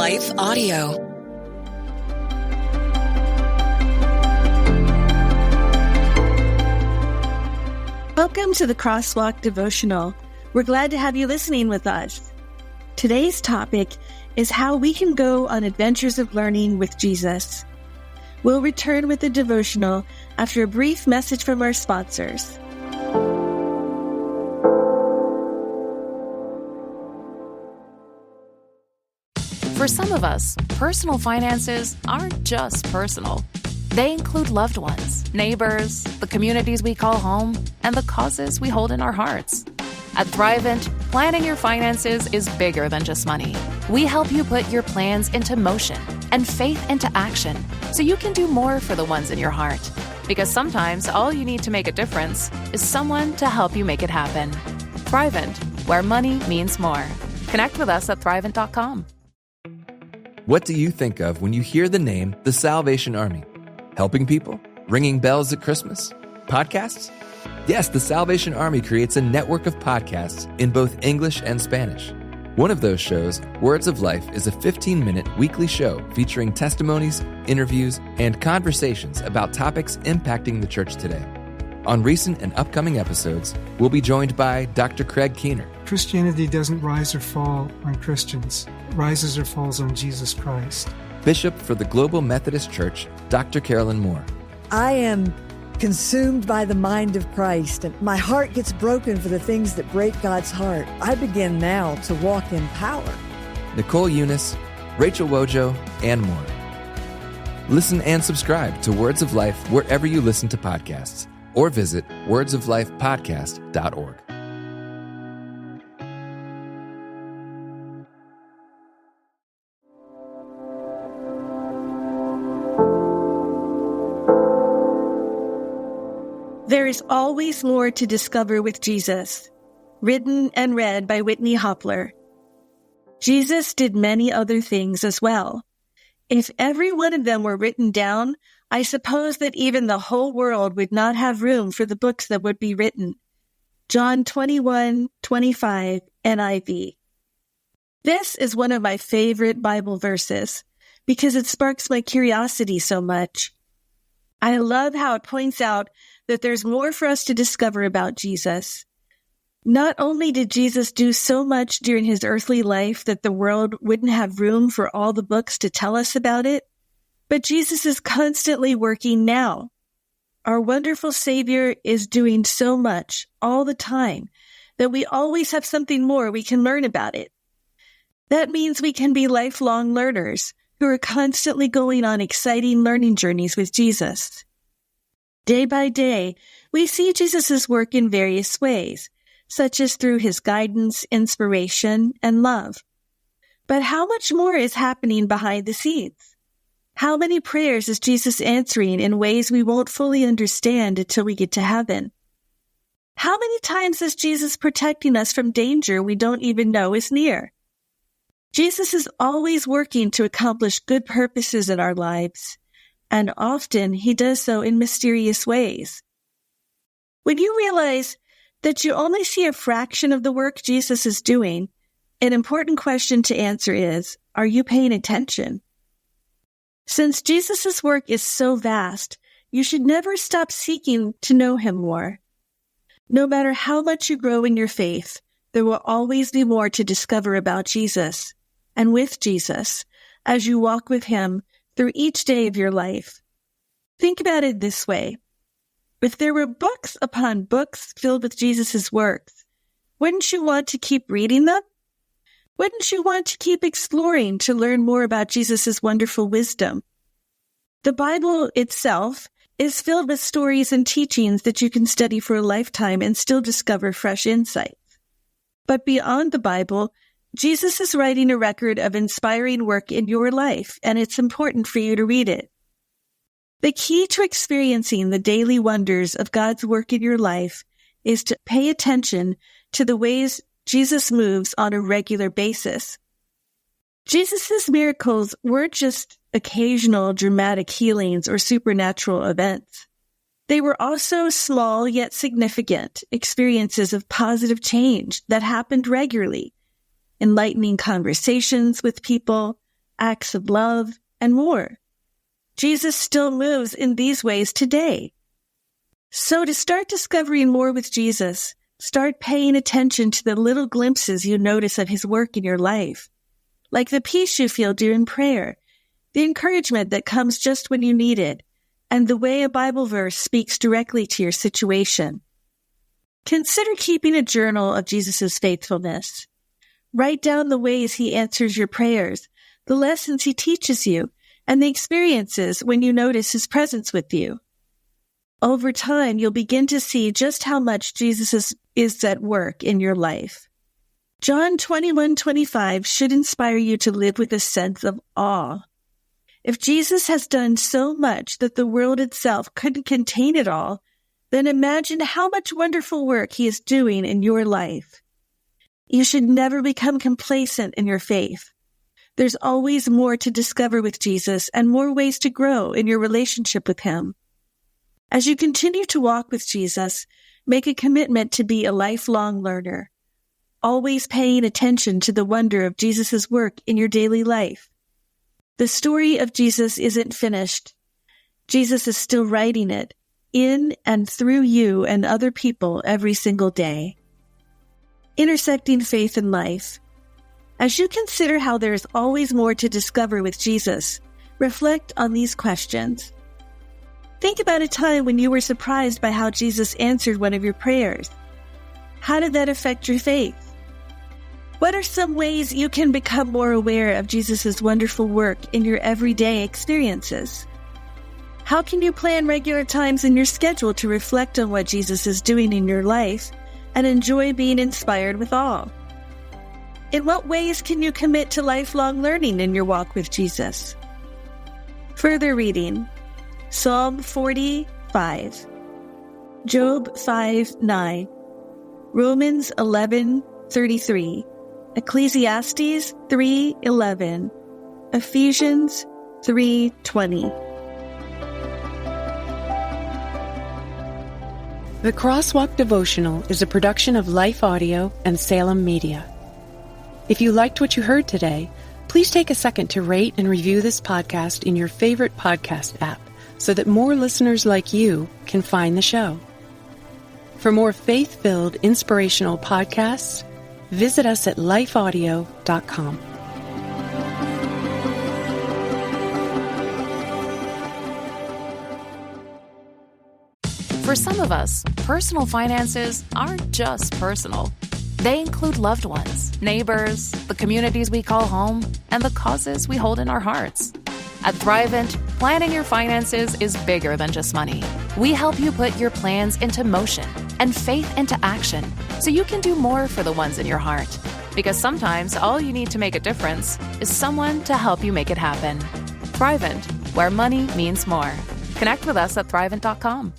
Life Audio. Welcome to the Crosswalk Devotional. We're glad to have you listening with us. Today's topic is how we can go on adventures of learning with Jesus. We'll return with the devotional after a brief message from our sponsors. For some of us, personal finances aren't just personal. They include loved ones, neighbors, the communities we call home, and the causes we hold in our hearts. At Thrivent, planning your finances is bigger than just money. We help you put your plans into motion and faith into action so you can do more for the ones in your heart. Because sometimes all you need to make a difference is someone to help you make it happen. Thrivent, where money means more. Connect with us at Thrivent.com. What do you think of when you hear the name The Salvation Army? Helping people? Ringing bells at Christmas? Podcasts? Yes, the Salvation Army creates a network of podcasts in both English and Spanish. One of those shows, Words of Life, is a 15-minute weekly show featuring testimonies, interviews, and conversations about topics impacting the church today. On recent and upcoming episodes, we'll be joined by Dr. Craig Keener. Christianity doesn't rise or fall on Christians. It rises or falls on Jesus Christ. Bishop for the Global Methodist Church, Dr. Carolyn Moore. I am consumed by the mind of Christ, and my heart gets broken for the things that break God's heart. I begin now to walk in power. Nicole Eunice, Rachel Wojo, and more. Listen and subscribe to Words of Life wherever you listen to podcasts, or visit wordsoflifepodcast.org. There is always more to discover with Jesus. Written and read by Whitney Hopler. Jesus did many other things as well. If every one of them were written down, I suppose that even the whole world would not have room for the books that would be written. John 21:25 NIV. This is one of my favorite Bible verses because it sparks my curiosity so much. I love how it points out that there's more for us to discover about Jesus. Not only did Jesus do so much during his earthly life that the world wouldn't have room for all the books to tell us about it, but Jesus is constantly working now. Our wonderful Savior is doing so much all the time that we always have something more we can learn about it. That means we can be lifelong learners who are constantly going on exciting learning journeys with Jesus. Day by day, we see Jesus' work in various ways, such as through his guidance, inspiration, and love. But how much more is happening behind the scenes? How many prayers is Jesus answering in ways we won't fully understand until we get to heaven? How many times is Jesus protecting us from danger we don't even know is near? Jesus is always working to accomplish good purposes in our lives, and often he does so in mysterious ways. When you realize that you only see a fraction of the work Jesus is doing, an important question to answer is, are you paying attention? Since Jesus' work is so vast, you should never stop seeking to know him more. No matter how much you grow in your faith, there will always be more to discover about Jesus and with Jesus as you walk with him through each day of your life. Think about it this way. If there were books upon books filled with Jesus' works, wouldn't you want to keep reading them? Wouldn't you want to keep exploring to learn more about Jesus' wonderful wisdom? The Bible itself is filled with stories and teachings that you can study for a lifetime and still discover fresh insights. But beyond the Bible, Jesus is writing a record of inspiring work in your life, and it's important for you to read it. The key to experiencing the daily wonders of God's work in your life is to pay attention to the ways Jesus moves on a regular basis. Jesus' miracles weren't just occasional dramatic healings or supernatural events. They were also small yet significant experiences of positive change that happened regularly, enlightening conversations with people, acts of love, and more. Jesus still moves in these ways today. So to start discovering more with Jesus, start paying attention to the little glimpses you notice of his work in your life, like the peace you feel during prayer, the encouragement that comes just when you need it, and the way a Bible verse speaks directly to your situation. Consider keeping a journal of Jesus' faithfulness. Write down the ways he answers your prayers, the lessons he teaches you, and the experiences when you notice his presence with you. Over time, you'll begin to see just how much Jesus is at work in your life. John 21:25 should inspire you to live with a sense of awe. If Jesus has done so much that the world itself couldn't contain it all, then imagine how much wonderful work he is doing in your life. You should never become complacent in your faith. There's always more to discover with Jesus and more ways to grow in your relationship with him. As you continue to walk with Jesus, make a commitment to be a lifelong learner, always paying attention to the wonder of Jesus' work in your daily life. The story of Jesus isn't finished. Jesus is still writing it in and through you and other people every single day. Intersecting faith and life. As you consider how there is always more to discover with Jesus, reflect on these questions. Think about a time when you were surprised by how Jesus answered one of your prayers. How did that affect your faith? What are some ways you can become more aware of Jesus' wonderful work in your everyday experiences? How can you plan regular times in your schedule to reflect on what Jesus is doing in your life and enjoy being inspired with awe? In what ways can you commit to lifelong learning in your walk with Jesus? Further reading: Psalm 45, Job 5:9, Romans 11:33, Ecclesiastes 3:11, Ephesians 3:20. The Crosswalk Devotional is a production of Life Audio and Salem Media. If you liked what you heard today, please take a second to rate and review this podcast in your favorite podcast app so that more listeners like you can find the show. For more faith-filled, inspirational podcasts, visit us at lifeaudio.com. For some of us, personal finances aren't just personal. They include loved ones, neighbors, the communities we call home, and the causes we hold in our hearts. At Thrivent, planning your finances is bigger than just money. We help you put your plans into motion and faith into action so you can do more for the ones in your heart. Because sometimes all you need to make a difference is someone to help you make it happen. Thrivent, where money means more. Connect with us at Thrivent.com.